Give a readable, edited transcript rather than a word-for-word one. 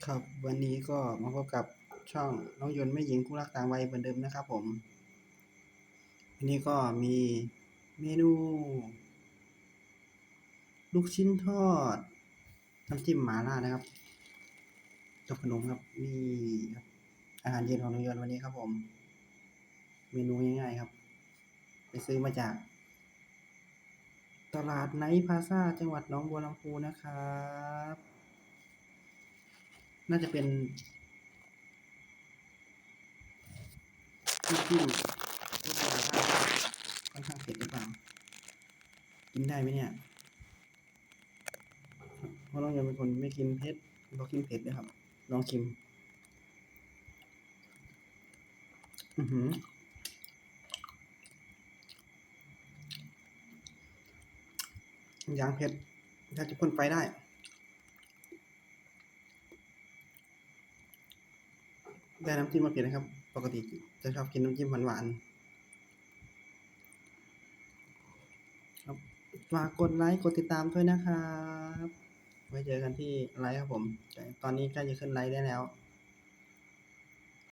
ครับวันนี้ก็มาพบกับช่องน้องยนต์แม่หญิงคู่รักต่างวัยเหมือนเดิมนะครับผมวันนี้ก็มีเมนูลูกชิ้นทอดน้ำจิ้มหม่าล่านะครับกับขนมครับนี่ครับอาหารเย็นของน้องยนต์วันนี้ครับผมเมนูง่ายๆครับไปซื้อมาจากตลาดไนท์พลาซ่าจังหวัดหนองบัวลำพูนะครับน่าจะเป็นน้ำจิ้มรสหม่าล่าค่อนข้างเผ็ดหรือเปล่ากินได้ไหมเนี่ย เพราะน้องยังเป็นคนไม่กินเผ็ดบ่กินเผ็ดนะครับลองชิมอือหืออย่างเผ็ดถ้าจะพ่นไฟได้ได้น้ำจิ้มมาเผ็ดนะครับปกติจะชอบกินน้ำจิ้มหวานๆครับฝากกดไลค์กดติดตามด้วยนะครับไว้เจอกันที่ไลค์ครับผมแต่ตอนนี้ใกล้จะขึ้นไลค์ได้แล้ว